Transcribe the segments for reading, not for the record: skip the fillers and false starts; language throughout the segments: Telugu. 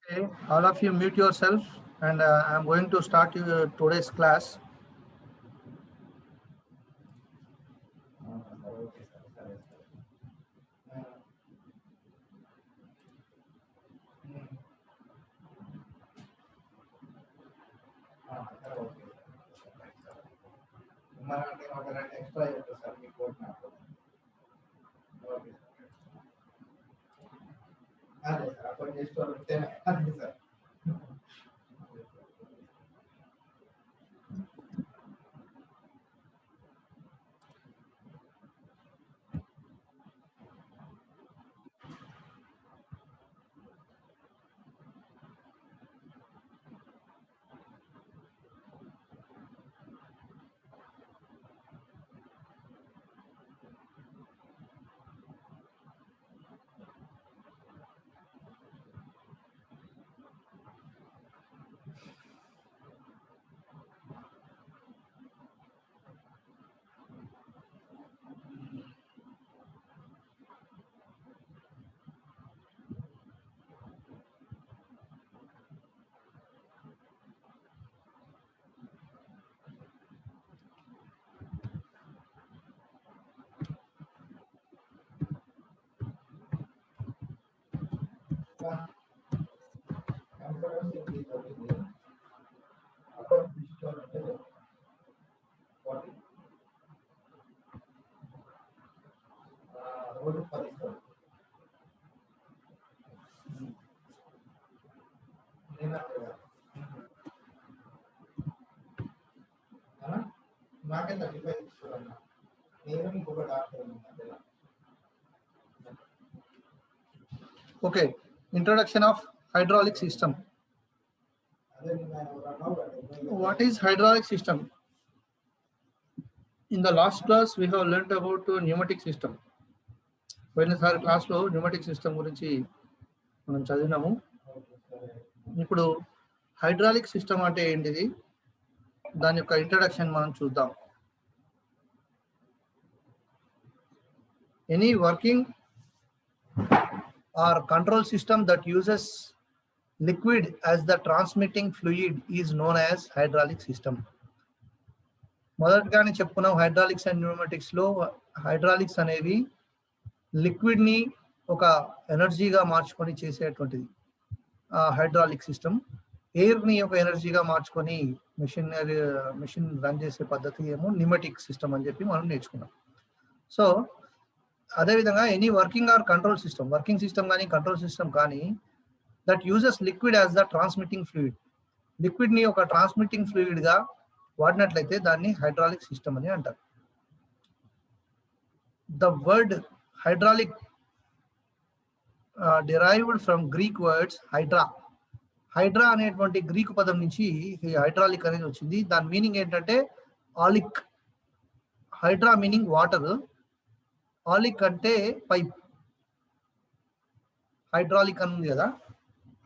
Okay, all of you mute yourself, and I'm going to start today's class. Okay, introduction of hydraulic system. What is hydraulic system? In the last class, we have learnt about pneumatic system. పోయినసారి క్లాస్లో న్యూమాటిక్ సిస్టమ్ గురించి మనం చదివినాము. ఇప్పుడు హైడ్రాలిక్ సిస్టమ్ అంటే ఏంటిది, దాని యొక్క ఇంట్రడక్షన్ మనం చూద్దాం. Any working or control system that uses liquid as the transmitting fluid is known as hydraulic system. మొదటగానే చెప్పుకున్నాం హైడ్రాలిక్స్ అండ్ న్యూమాటిక్స్ లో హైడ్రాలిక్స్ అనేవి లిక్విడ్ ని ఒక ఎనర్జీగా మార్చుకొని చేసేటువంటిది హైడ్రాలిక్ సిస్టమ్. ఎయిర్ ని ఒక ఎనర్జీగా మార్చుకొని మెషిన్ రన్ చేసే పద్ధతి ఏమో న్యూమాటిక్ సిస్టమ్ అని చెప్పి మనం నేర్చుకున్నాం. సో అదేవిధంగా any working or control system, working system కానీ కంట్రోల్ సిస్టమ్ కానీ that uses liquid as the transmitting fluid, liquid ని ఒక ట్రాన్స్మిటింగ్ ఫ్లూయిడ్ గా వాడినట్లయితే దాన్ని హైడ్రాలిక్ సిస్టమ్ అని అంటారు. The word hydraulic derived from Greek words hydra. Hydra అనేటువంటి గ్రీకు పదం నుంచి హైడ్రాలిక్ అనేది వచ్చింది. దాని మీనింగ్ ఏంటంటే ఆలిక్. హైడ్రా మీనింగ్ వాటర్, ఆలిక్ అంటే పైప్. హైడ్రాలిక్ అని ఉంది కదా,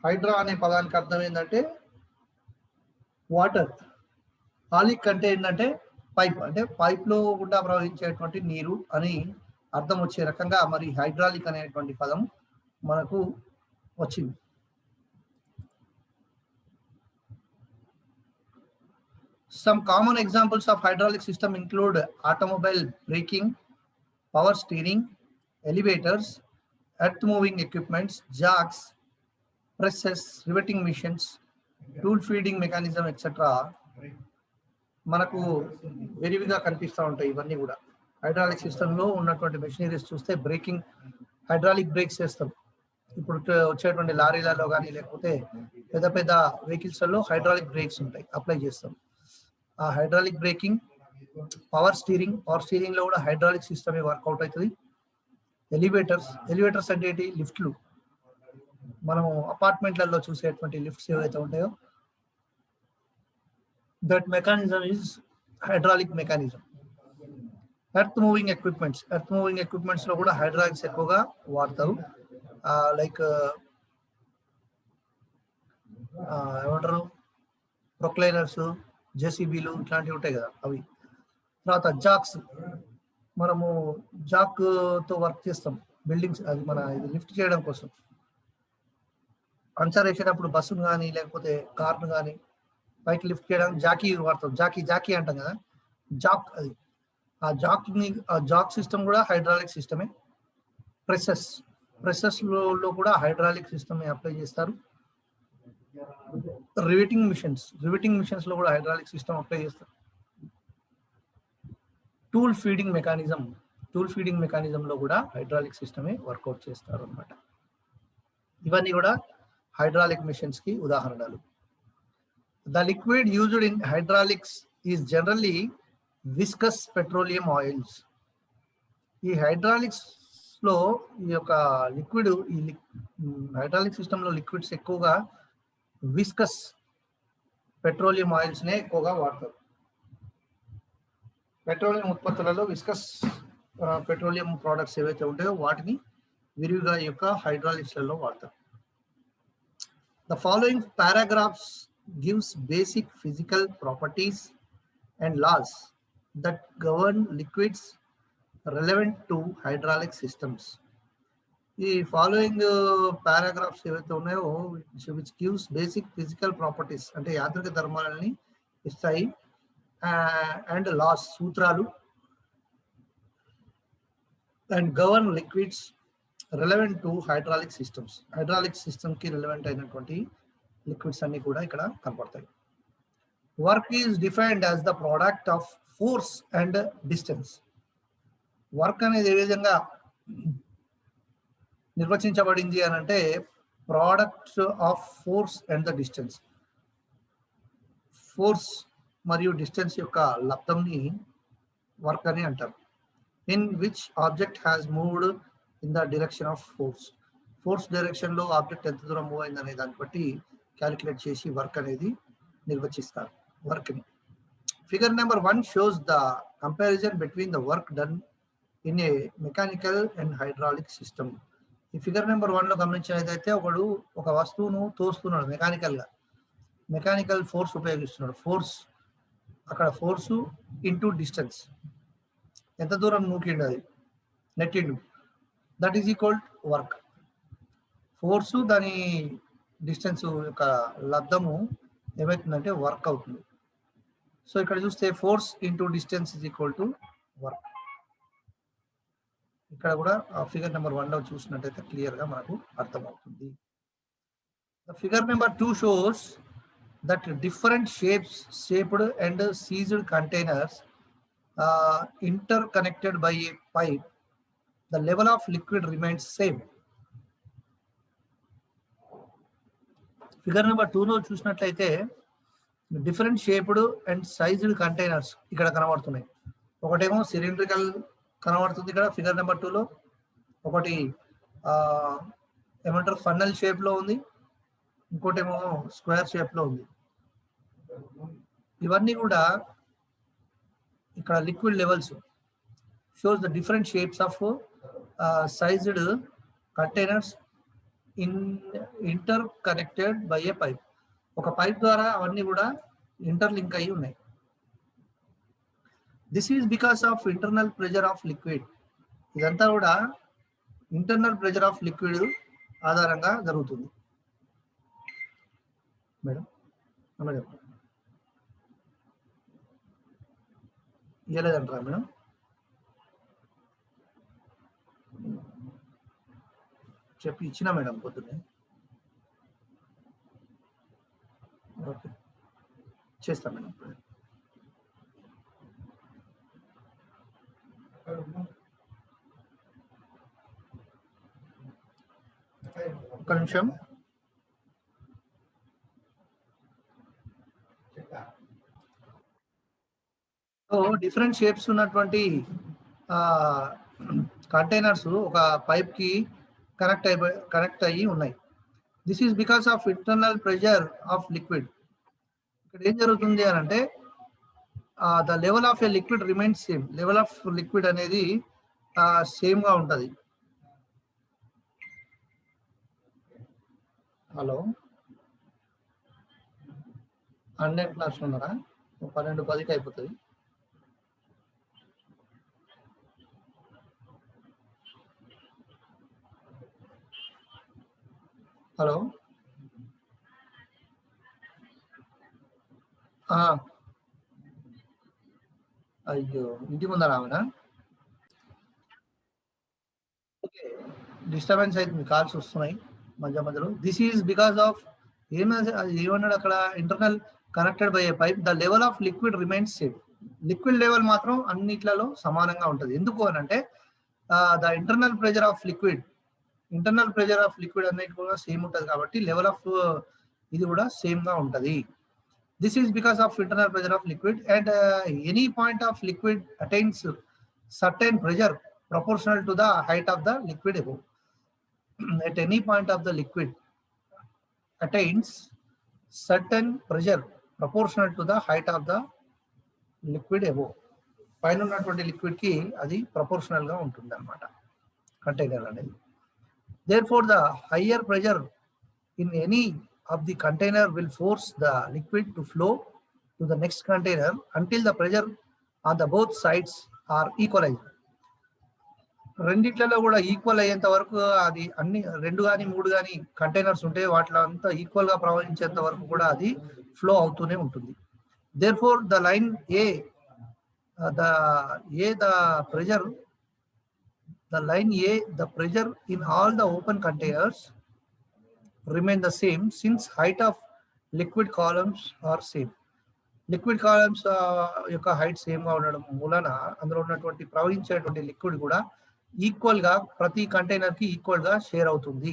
హైడ్రా అనే పదానికి అర్థం ఏంటంటే వాటర్, ఆలిక్ అంటే ఏంటంటే పైప్, అంటే పైప్ లో గుండా ప్రవహించేటువంటి నీరు అని అర్థం వచ్చే రకంగా మరి హైడ్రాలిక్ అనేటువంటి పదం మనకు వచ్చింది. Some common examples of hydraulic system include automobile braking, power steering, elevators, earth moving equipments, jacks, presses, riveting machines, tool feeding mechanism, etc. మనకు విరివిగా కనిపిస్తూ ఉంటాయి. ఇవన్నీ కూడా హైడ్రాలిక్ సిస్టమ్ లో ఉన్నటువంటి మెషినరీస్ చూస్తే బ్రేకింగ్, హైడ్రాలిక్ బ్రేక్స్ చేస్తాం. ఇప్పుడు వచ్చేటువంటి లారీలలో కానీ లేకపోతే పెద్ద పెద్ద వెహికల్స్ లో హైడ్రాలిక్ బ్రేక్స్ ఉంటాయి, అప్లై చేస్తాం. ఆ హైడ్రాలిక్ బ్రేకింగ్, పవర్ స్టీరింగ్ లో కూడా హైడ్రాలిక్ సిస్టమే వర్కౌట్ అవుతుంది. ఎలివేటర్స్ అంటే ఏంటి? లిఫ్ట్లు. మనము అపార్ట్మెంట్లలో చూసేటువంటి లిఫ్ట్స్ ఏవైతే ఉంటాయో that mechanism is hydraulic mechanism. Earth moving equipments లో కూడా హైడ్రాలిక్స్ ఎక్కువగా వాడతారు. లైక్ ఏమంటారు, ప్రొక్లైనర్స్, జేసీబీలు ఇట్లాంటివి ఉంటాయి కదా అవి. తర్వాత జాక్స్, మనము జాక్ తో వర్క్ చేస్తాం బిల్డింగ్స్, అది మన ఇది లిఫ్ట్ చేయడం కోసం. పంచర్ వేసేటప్పుడు బస్సును కానీ లేకపోతే కార్ను కానీ పైకి లిఫ్ట్ చేయడానికి జాకీ వాడతాం. జాకీ అంటాం కదా, జాక్ అది. ఆ జాక్ సిస్టమ్ కూడా హైడ్రాలిక్ సిస్టమే. ప్రెసెస్లో కూడా హైడ్రాలిక్ సిస్టమ్ అప్లై చేస్తారు. రివిటింగ్ మిషన్స్ లో కూడా హైడ్రాలిక్ సిస్టమ్ అప్లై చేస్తారు. టూల్ ఫీడింగ్ మెకానిజం లో కూడా హైడ్రాలిక్ సిస్టమే వర్కౌట్ చేస్తారు అన్నమాట. ఇవన్నీ కూడా హైడ్రాలిక్ మిషన్స్ కి ఉదాహరణలు. The liquid used in hydraulics is generally viscous petroleum oils. ఈ హైడ్రాలిక్స్ లో ఈ యొక్క లిక్విడ్, హైడ్రాలిక్ సిస్టమ్ లో లిక్విడ్స్ ఎక్కువగా విస్కస్ పెట్రోలియం ఆయిల్స్ నే ఎక్కువగా వాడతారు. పెట్రోలియం ఉత్పత్తులలో విస్కస్ పెట్రోలియం ప్రోడక్ట్స్ ఏవైతే ఉంటాయో వాటిని విరివిగా ఈ యొక్క హైడ్రాలిక్స్లలో వాడతారు. The following paragraphs gives basic physical properties and laws that govern liquids relevant to hydraulic systems. ఈ ఫాలోయింగ్ పారాగ్రాఫ్స్ ఏవైతే ఉన్నాయో which gives basic physical properties అంటే యాంత్రిక ధర్మాలని ఇస్తాయి, అండ్ లాస్ సూత్రాలు, and govern liquids relevant to hydraulic systems. Hydraulic system కి రిలవెంట్ అయినటువంటి లిక్విడ్స్ అన్ని కూడా ఇక్కడ కనపడతాయి. Work is defined as the product of force and distance. Work అనేది ఏ విధంగా నిర్వచించబడింది అని అంటే product of force and the distance. Force మరియు డిస్టెన్స్ యొక్క లబ్ధంని వర్క్ అని అంటారు. In which object has moved in the direction of force direction లో ఆబ్జెక్ట్ ఎంత దూరం మూవ్ అయింది అనే దాన్ని బట్టి క్యాలిక్యులేట్ చేసి వర్క్ అనేది నిర్వచిస్తారు వర్క్ ని. Figure number 1 shows the comparison between the work done in a mechanical and hydraulic system. ఈ ఫిగర్ నెంబర్ 1 లో గమనించినట్లయితే ఒకడు ఒక వస్తువును తోస్తున్నాడు, మెకానికల్ ఫోర్స్ ఉపయోగిస్తున్నాడు. అక్కడ ఫోర్సు ఇంటూ డిస్టెన్స్, ఎంత దూరం నూకిండు అది నెట్టిండు, that is equal work. Force దాని డిస్టెన్స్ యొక్క లబ్ధము ఏమవుతుందంటే వర్క్ అవుతుంది. సో ఇక్కడ చూస్తే force into distance is equal to work. ఇక్కడ కూడా ఫిగర్ నెంబర్ 1 లో చూసినట్టయితే క్లియర్ గా మనకు అర్థమవుతుంది. Figure number 2 shows that different shaped and seized containers inter connected by a pipe. The level of liquid remains same. Figure number 2 లో చూసినట్లయితే different shaped and sized containers ఇక్కడ కనబడుతున్నాయి. ఒకటేమో సిలిండ్రికల్ కనబడుతుంది ఇక్కడ ఫిగర్ నెంబర్ 2 లో, ఒకటి ఏమంటారు ఫన్నల్ షేప్ లో ఉంది, ఇంకోటేమో స్క్వేర్ షేప్ లో ఉంది. ఇవన్నీ కూడా ఇక్కడ liquid levels shows the different shapes of sized containers inter connected by a pipe. ఒక పైప్ ద్వారా అవన్నీ కూడా ఇంటర్లింక్ అయి ఉన్నాయి. This is because of internal pressure of liquid. ఇదంతా కూడా ఇంటర్నల్ ప్రెజర్ ఆఫ్ లిక్విడ్ ఆధారంగా జరుగుతుంది. మేడం ఇవ్వలేదంటారా మేడం? చెప్పి ఇచ్చిన మేడం పొద్దున్నే. ఓకే చేస్తా మేడం. ఒక్క నిమిషం. డిఫరెంట్ షేప్స్ ఉన్నటువంటి కంటైనర్స్ ఒక పైప్ కి కనెక్ట్ అయ్యి ఉన్నాయి. This is because of internal pressure of liquid. ఇక్కడ ఏం జరుగుతుంది అని అంటే the level of a liquid remains same. Level of liquid అనేది సేమ్ గా ఉంటుంది. హలో, 100 క్లాస్ ఉన్నారా? 12:10కి అయిపోతుంది. హలో అయ్యో ఇంటి ముందర ఆమెనా? ఓకే, డిస్టర్బెన్స్ అవుతుంది, కాల్స్ వస్తున్నాయి మధ్య మధ్యలో. దిస్ ఈజ్ బికాస్ ఆఫ్ ఏమన్నాడు అక్కడ, internal connected by a pipe the level of liquid remains same. Liquid level మాత్రం అన్నిట్లలో సమానంగా ఉంటుంది. ఎందుకు అని అంటే the internal pressure of liquid అనేది కూడా సేమ్ ఉంటుంది కాబట్టి లెవెల్ ఆఫ్ ఇది కూడా సేమ్ గా ఉంటుంది. This is because of internal pressure of liquid and any point of liquid attains certain pressure proportional to the height of the liquid above. At any point of the liquid attains certain pressure proportional to the height of the liquid above. పైన ఉన్నటువంటి లిక్విడ్ కి అది ప్రపోర్షనల్ గా ఉంటుంది అన్నమాట కంటైనర్ అనేది. Therefore the higher pressure in any of the container will force the liquid to flow to the next container until the pressure on the both sides are equalized. రెండిట్లలో కూడా ఈక్వల్ అయ్యేంత వరకు అది అన్ని 2 కానీ 3 కానీ కంటైనర్స్ ఉంటే వాటిలో అంతా ఈక్వల్ గా ప్రవహించేంత వరకు కూడా అది ఫ్లో అవుతూనే ఉంటుంది. Therefore the line A the pressure in all the open containers remain the same since height of liquid columns are same. Liquid columns యొక్క హైట్ సేమ్ గా ఉండడం మూలన అందులో ఉన్నటువంటి ప్రవహించేటువంటి లిక్విడ్ కూడా ఈక్వల్ గా ప్రతి కంటైనర్ కి ఈక్వల్ గా షేర్ అవుతుంది.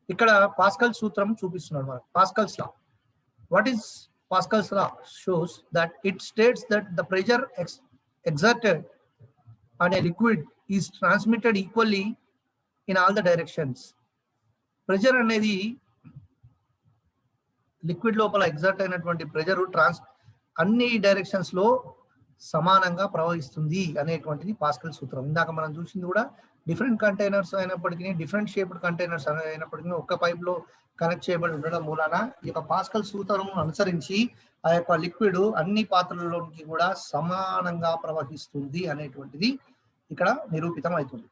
ఇక్కడ పాస్కల్ సూత్రం చూపిస్తున్నాడు మనకు. Pascal's law, what is Pascal's law shows that it states that the pressure exerted on a liquid is transmitted equally in all the directions. Pressure అనేది లిక్విడ్ లోపల ఎగ్జర్ట్ అయినటువంటి ప్రెషర్ అన్ని డైరెక్షన్స్ లో సమానంగా ప్రవహిస్తుంది అనేటువంటిది పాస్కల్ సూత్రం. ఇందాక మనం చూసింది కూడా డిఫరెంట్ కంటైనర్స్ అయినప్పటికీ, డిఫరెంట్ షేప్డ్ కంటైనర్స్ అయినప్పటికీ ఒక్క పైప్ లో కనెక్ట్ చేయబడి ఉండడం మూలన ఈ యొక్క పాస్కల్ సూత్రం అనుసరించి ఆ యొక్క లిక్విడ్ అన్ని పాత్రలలోకి కూడా సమానంగా ప్రవహిస్తుంది అనేటువంటిది ఇక్కడ నిరూపితం అవుతుంది.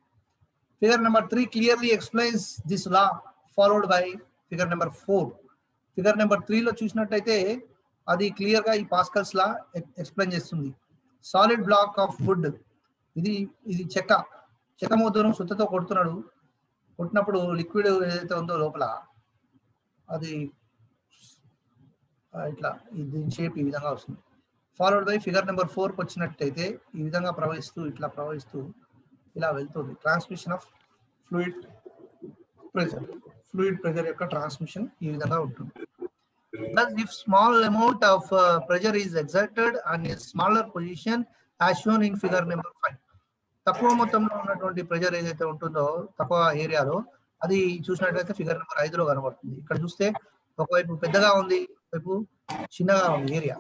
Figure number 3 clearly explains this law followed by figure number 4. Figure number 3 లో చూసినట్టయితే అది క్లియర్ గా ఈ పాస్కల్స్ లా ఎక్స్ప్లెయిన్ చేస్తుంది. సాలిడ్ బ్లాక్ ఆఫ్ వుడ్, ఇది చెక్క మూతను సుత్తతో కొట్టినప్పుడు లిక్విడ్ ఏదైతే ఉందో లోపల అది ఇట్లా దీని షేప్ ఈ విధంగా వస్తుంది. ఫాలోడ్ బై ఫిగర్ నెంబర్ 4కి వచ్చినట్టయితే ఈ విధంగా ప్రవహిస్తూ ఇలా వెళ్తుంది. ట్రాన్స్మిషన్ ఆఫ్ ఫ్లూయిడ్ ప్రెజర్ యొక్క ట్రాన్స్మిషన్ ఈ విధంగా ఉంటుంది. Thus, if small amount of pressure is exerted on a smaller position as shown in figure number 5, తక్కువ మొత్తంలో ఉన్నటువంటి ప్రెజర్ ఏదైతే ఉంటుందో తక్కువ ఏరియాలో అది చూసినట్లయితే ఫిగర్ నెంబర్ 5లో కనబడుతుంది. ఇక్కడ చూస్తే ఒకవైపు పెద్దగా ఉంది, ఒకవైపు చిన్నగా ఉంది ఏరియా,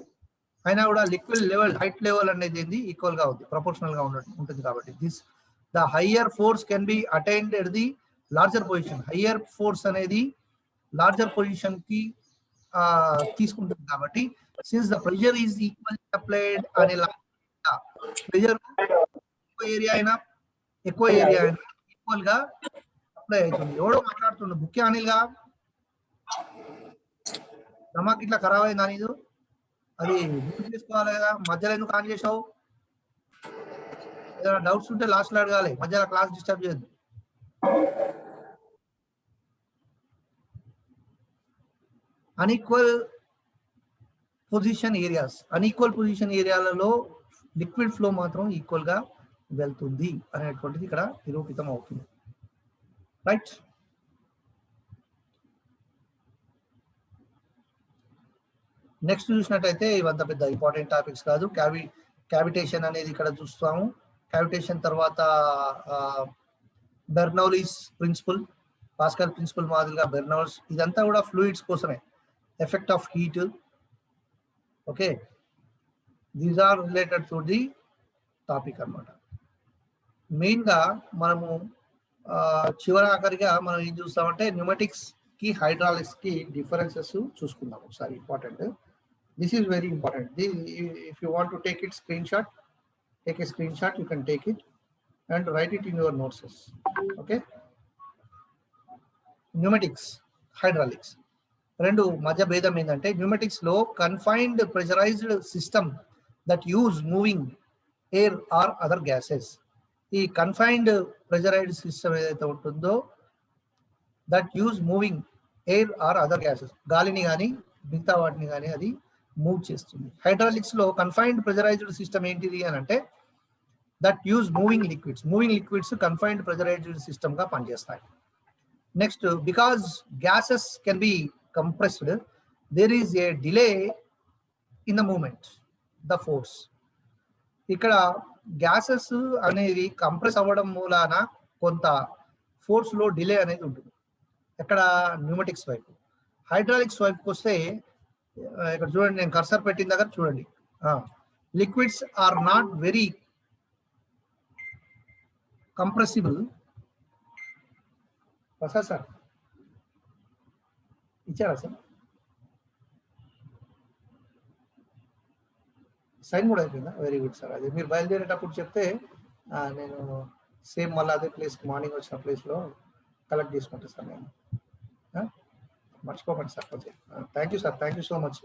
అయినా కూడా లిక్విడ్ లెవెల్ హైట్ లెవెల్ అనేది ఈక్వల్ గా ఉంది, ప్రపోర్షనల్ గా ఉంటుంది. కాబట్టి the higher force can be attained at the larger position. Higher force అనేది లార్జర్ పొజిషన్ కి తీసుకుంటుంది. కాబట్టి since the pressure is equal applied అనే ప్రెషర్ ఎక్కువ ఏరియా అయినా ఈక్వల్ గా అప్లై అవుతుంది. ఎవడో మాట్లాడుతుండు ముఖ్య అనిల్ గా నమాకి ఇట్లా ఖరాబ్ అయిందా నీదు, అది గుర్తు చేసుకోవాలి కదా, మధ్యలో ఎందుకు ఆన్ చేసావు? ఏదైనా డౌట్స్ ఉంటే లాస్ట్ లో అడగాలి, మధ్యలో క్లాస్ డిస్టర్బ్ చేయద్దు. అన్ఈక్వల్ పొజిషన్ ఏరియాలలో లిక్విడ్ ఫ్లో మాత్రం ఈక్వల్ గా వెళ్తుంది అనేటువంటిది ఇక్కడ నిరూపితం అవుతుంది. రైట్, నెక్స్ట్ చూసినట్టయితే ఇవంతా పెద్ద ఇంపార్టెంట్ టాపిక్స్ కాదు. క్యావిటేషన్ అనేది ఇక్కడ చూస్తాము. క్యావిటేషన్ తర్వాత బెర్నౌలీస్ ప్రిన్సిపల్, పాస్కల్ ప్రిన్సిపల్ మాదిరిగా బెర్నౌల్స్, ఇదంతా కూడా ఫ్లూయిడ్స్ కోసమే. Effect of heat, okay, these are related to the topic అన్నమాట. మెయిన్ గా మనము ఆఖరిగా మనం ఏం చూస్తామంటే న్యూమాటిక్స్ కి హైడ్రాలిక్స్ కి డిఫరెన్సెస్ చూసుకుందాం ఒకసారి. Important, this is very important. If you want to take it screenshot, take a screenshot, you can take it and write it in your notes. Okay, pneumatics, hydraulics. రెండు మధ్య భేదం ఏంటంటే న్యూమెటిక్స్ లో confined pressurised system that use moving air or other gases. ఈ కన్ఫైన్డ్ ప్రెషరైజ్డ్ సిస్టమ్ ఏదైతే ఉంటుందో that use moving air or other gases, గాలిని కానీ మిగతా వాటిని కానీ అది మూవ్ చేస్తుంది. హైడ్రాలిక్స్ లో కన్ఫైన్డ్ ప్రెషరైజ్డ్ సిస్టమ్ ఏంటిది అని అంటే that use moving liquids confined pressurised system గా పనిచేస్తాయి. Next, because gases can be compressed, there is a delay in the movement, the force. ఇక్కడ గ్యాసెస్ అనేది కంప్రెస్ అవ్వడం మూలాన కొంత ఫోర్స్ లో డిలే అనేది ఉంటుంది. ఎక్కడ? న్యూమెటిక్స్ వైపు. హైడ్రాలిక్స్ వైపుకి వస్తే ఇక్కడ చూడండి, నేను కర్సర్ పెట్టిన దగ్గర చూడండి, liquids are not very compressible. Sir ఇచ్చారా సార్? సైన్ కూడా అయిపోయిందా? Very good sir. అదే మీరు బయలుదేరేటప్పుడు చెప్తే నేను సేమ్ మళ్ళీ అదే ప్లేస్కి మార్నింగ్ వచ్చిన ప్లేస్లో కలెక్ట్ చేసుకుంటాను సార్. నేను మర్చిపోకండి సార్ కొంచెం. Thank you sir, thank you so much.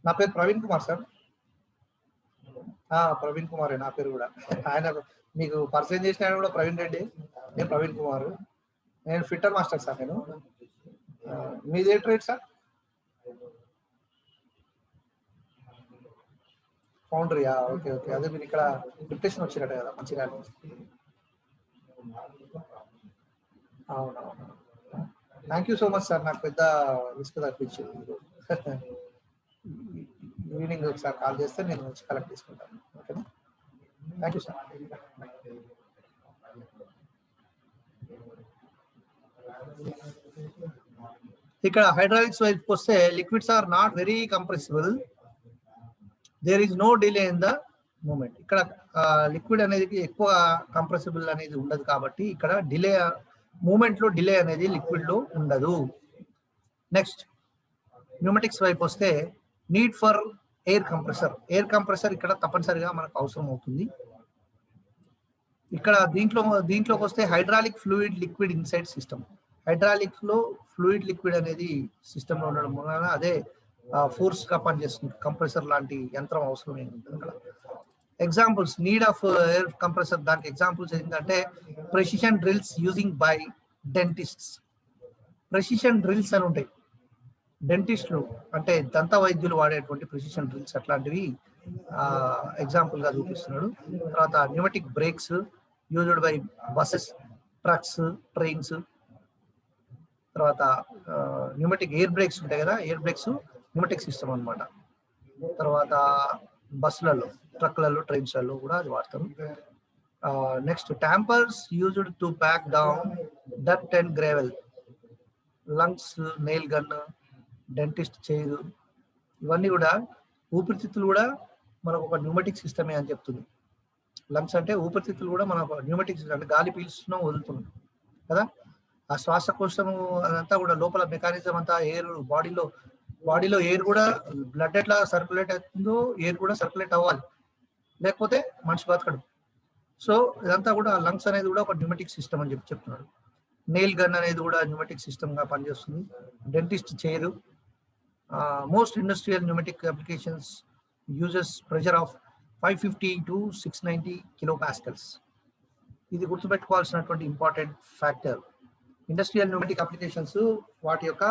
నా పేరు ప్రవీణ్ కుమార్ సార్. ప్రవీణ్ కుమారే నా పేరు కూడా. ఆయన మీకు పరిచయం చేసిన ఆయన కూడా ప్రవీణ్ రెడ్డి, నేను ప్రవీణ్ కుమార్. నేను ఫిట్టర్ మాస్టర్ సార్. నేను మీదే ట్రేడ్ సార్? ఫౌండరీయా? Okay okay. అదే మీరు ఇక్కడ డిప్రెషన్ వచ్చినట్టు కదా మంచిగా. అవునవును. Thank you so much sir, నాకు పెద్ద రిస్క్ తప్పించింది. ఈవినింగ్ ఒకసారి కాల్ చేస్తే నేను వచ్చి కలెక్ట్ చేసుకుంటాను. ఓకేనా? Thank you sir. ఇక్కడ హైడ్రాలిక్స్ వైపు వస్తే liquids are not very compressible, there is no delay in the movement. ఇక్కడ లిక్విడ్ అనేది ఎక్కువ కంప్రెసిబుల్ అనేది ఉండదు కాబట్టి ఇక్కడ డిలే మూమెంట్ లో డిలే అనేది లిక్విడ్ లో ఉండదు. నెక్స్ట్, న్యూమెటిక్స్ వైపు వస్తే నీడ్ ఫర్ ఎయిర్ కంప్రెసర్ ఇక్కడ తప్పనిసరిగా మనకు అవసరం అవుతుంది. ఇక్కడ దీంట్లోకి వస్తే hydraulic fluid liquid inside system. Hydraulic లో ఫ్లూయిడ్ లిక్విడ్ అనేది సిస్టమ్ లో ఉండడం వలన అదే ఫోర్స్ గా పనిచేస్తుంది. కంప్రెసర్ లాంటి యంత్రం అవసరం ఏంటంటే అక్కడ examples need of air compressor, దానికి ఎగ్జాంపుల్స్ ఏంటంటే precision drills using by dentists. Precision drills అని ఉంటాయి, డెంటిస్టులు అంటే దంత వైద్యులు వాడేటువంటి ప్రెసిషన్ డ్రిల్స్, అట్లాంటివి ఎగ్జాంపుల్ గా చూపిస్తున్నాడు. తర్వాత pneumatic brakes used by buses, trucks, trains. తర్వాత న్యూమెటిక్ ఎయిర్ బ్రేక్స్ ఉంటాయి కదా, ఎయిర్ బ్రేక్స్ న్యూమెటిక్ సిస్టమ్ అనమాట. తర్వాత బస్సులలో, ట్రక్లలో, ట్రైన్స్లలో కూడా అది వాడతారు. Next, tampers used to pack down dirt and gravel. Lungs, nail gun, dentist chair, ఇవన్నీ కూడా ఊపిరితిత్తులు కూడా మనకు ఒక న్యూమెటిక్ సిస్టమే అని చెప్తుంది. లంగ్స్ అంటే ఊపిరితిత్తులు కూడా మనకు న్యూమెటిక్ సిస్టమ్, అంటే గాలి పీల్చుతున్నాం వదులుతున్నాం కదా. ఆ శ్వాసకోశము అదంతా కూడా లోపల మెకానిజం అంతా ఎయిర్ బాడీలో ఎయిర్ కూడా బ్లడ్ ఎట్లా సర్క్యులేట్ అవుతుందో ఎయిర్ కూడా సర్క్యులేట్ అవ్వాలి, లేకపోతే మనిషి బతకడు. సో ఇదంతా కూడా లంగ్స్ అనేది కూడా ఒక న్యూమెటిక్ సిస్టమ్ అని చెప్తున్నాడు. నెయిల్ గన్ అనేది కూడా న్యూమెటిక్ సిస్టమ్ గా పనిచేస్తుంది. Dentist chair. Most industrial pneumatic applications uses pressure of 550 to 690 kilopascals. ఇది గుర్తుపెట్టుకోవాల్సినటువంటి important factor. Industrial pneumatic applications వాటి యొక్క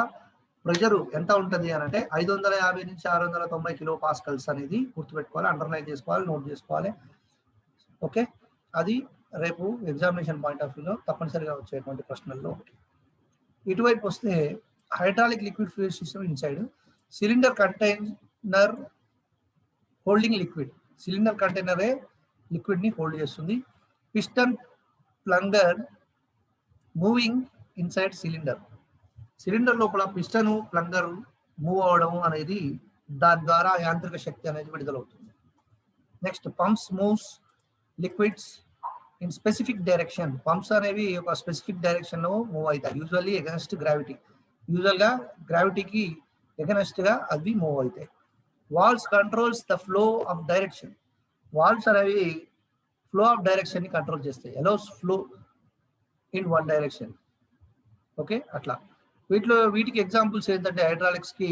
ప్రెషర్ ఎంత ఉంటుంది అని అంటే 550 నుంచి 690 kilopascals అనేది గుర్తుపెట్టుకోవాలి, అండర్లైన్ చేసుకోవాలి, నోట్ చేసుకోవాలి. ఓకే, అది రేపు ఎగ్జామినేషన్ పాయింట్ ఆఫ్ వ్యూలో తప్పనిసరిగా వచ్చేటువంటి ప్రశ్నల్లో ఒకటి. ఇటువైపు వస్తే hydraulic liquid fluid system inside cylinder container holding liquid. Cylinder కంటైనరే లిక్విడ్ ని హోల్డ్ చేస్తుంది. Piston plunger moving inside cylinder. Cylinder లోపల పిస్టన్ ప్లంగర్ మూవ్ అవడం అనేది దాని ద్వారా యాంత్రిక శక్తి అనేది విడుదలవుతుంది. Next, pumps moves liquids in specific direction. Pumps అనేవి ఒక స్పెసిఫిక్ డైరెక్షన్ లో మూవ్ అవుతాయి, యూజువల్లీ ఎగనెస్ట్ గ్రావిటీ. యూజువల్ గా గ్రావిటీకి ఎగనెస్ట్ గా అవి మూవ్ అవుతాయి. Valves controls the flow of direction. Valves అనేవి ఫ్లో ఆఫ్ డైరెక్షన్ ని కంట్రోల్ చేస్తాయి. Allows flow in one direction. Okay, అట్లా వీటికి ఎగ్జాంపుల్స్ ఏంటంటే హైడ్రాలిక్స్ కి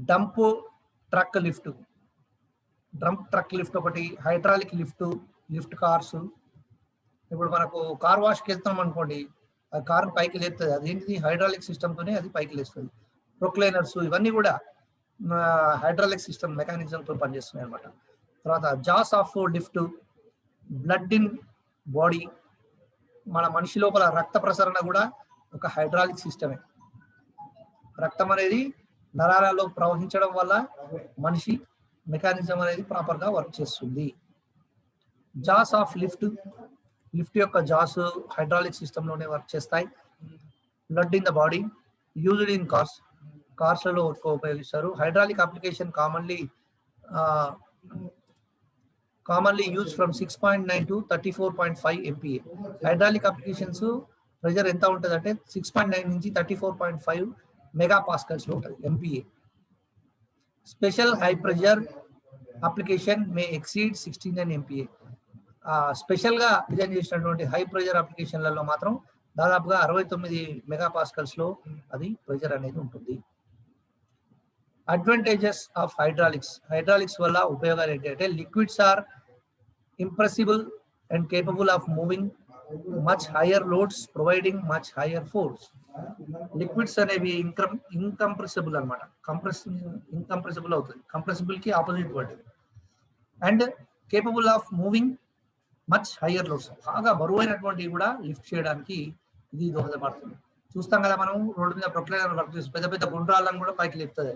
డంప్ ట్రక్ లిఫ్ట్ ఒకటి, హైడ్రాలిక్ లిఫ్ట్ కార్స్. ఇప్పుడు మనకు కార్ వాష్కి వెళ్తాం అనుకోండి, ఆ కార్ పైకి లేస్తుంది, అదేంటిది హైడ్రాలిక్ సిస్టమ్తోనే అది పైకి లేస్తుంది. ప్రొక్లైనర్స్ ఇవన్నీ కూడా హైడ్రాలిక్ సిస్టమ్ మెకానిజంతో పనిచేస్తున్నాయి అనమాట. తర్వాత jaws of lift, blood in body, మన మనిషి లోపల రక్త ప్రసరణ కూడా ఒక హైడ్రాలిక్ సిస్టమే. రక్తం అనేది నరాలలో ప్రవహించడం వల్ల మనిషి మెకానిజం అనేది ప్రాపర్గా వర్క్ చేస్తుంది. జాస్ ఆఫ్ లిఫ్ట్ యొక్క జాస్ హైడ్రాలిక్ సిస్టంలోనే వర్క్ చేస్తాయి. Blood in the body used in కార్స్లలో ఉపయోగిస్తారు. Hydraulic application commonly use from 6.9 to 34.5 MPa. Hydraulic applications pressure ఎంత ఉంటుంది అంటే 6.9 నుంచి 34.5 మెగా పాస్కల్స్ లో ఉంటుంది MPa. Special high pressure application may exceed 69 MPa. Special గా డిజైన్ చేసినటువంటి హై ప్రెజర్ అప్లికేషన్లలో మాత్రం దాదాపుగా 69 మెగా పాస్కల్స్ లో అది ప్రెజర్ అనేది ఉంటుంది. అడ్వాంటేజెస్ ఆఫ్ హైడ్రాలిక్స్ వల్ల ఉపయోగాలు ఏంటంటే liquids are impressible and capable of moving much higher loads providing much higher force. Liquids అనేవి ఇంకంప్రెసిబుల్ అనమాట, ఇంకంప్రెసిబుల్ అవుతుంది, కంప్రెసిబుల్ కి opposite word. And capable of moving much higher loads, బాగా బరువైనటువంటి కూడా లిఫ్ట్ చేయడానికి ఇది దోహదపడుతుంది. చూస్తాం కదా మనం రోడ్డు మీద ప్రొక్లైనర్ వర్క్ చేసి పెద్ద పెద్ద గుండ్రాలను కూడా పైకి లేపుతుంది.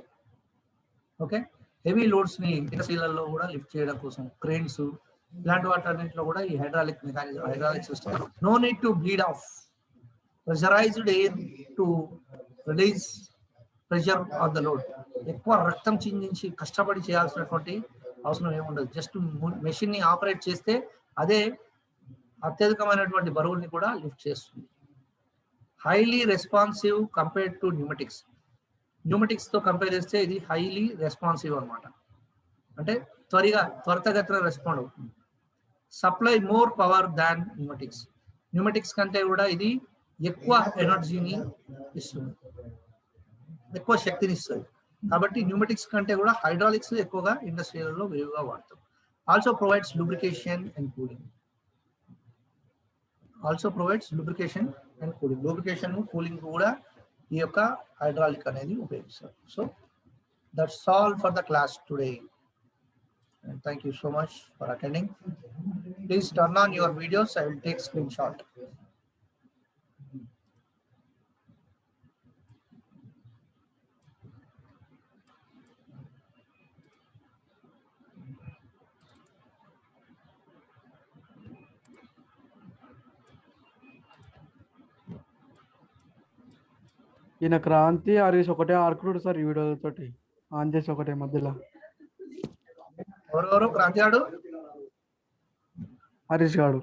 ఓకే, హెవీ లోడ్స్ ని ఇండస్ట్రీలలో కూడా లిఫ్ట్ చేయడం కోసం క్రేన్స్ ఇలాంటి వాటన్నింటిలో కూడా ఈ hydraulic system. No need to bleed off pressurised air to release pressure on the load. ఎక్కువ రక్తం చిందించి కష్టపడి చేయాల్సినటువంటి అవసరం ఏముండదు. జస్ట్ మెషిన్ ని ఆపరేట్ చేస్తే అదే అత్యధికమైనటువంటి బరువుని కూడా లిఫ్ట్ చేస్తుంది. హైలీ రెస్పాన్సివ్ కంపేర్డ్ టు న్యూమటిక్స్ తో కంపేర్ చేస్తే ఇది హైలీ రెస్పాన్సివ్ అనమాట, అంటే త్వరితగతిన రెస్పాండ్ అవుతుంది. సప్లై మోర్ పవర్ దాన్ న్యూమటిక్స్ కంటే కూడా ఇది ఎక్కువ ఎనర్జీని ఇస్తుంది, ఎక్కువ శక్తిని ఇస్తుంది. కాబట్టి న్యూమటిక్స్ కంటే కూడా హైడ్రాలిక్స్ ఎక్కువగా ఇండస్ట్రీలలో విరివిగా వాడతాం. Also provides lubrication and cooling. Lubrication cooling కూడా ఈ యొక్క హైడ్రాలిక్ అనేది ఉపయోగిస్తారు. So that's all for the class today. And thank you so much for attending. Please turn on your videos. I will take screenshot. ఈయన క్రాంతి హరీష్ ఒకటే ఆడుకున్నాడు సార్ ఈ వీడియో తోటి ఆన్ చేసి ఒకటే మధ్యలో. ఎవరెవరు క్రాంతి ఆడు? హరీష్ గాడు.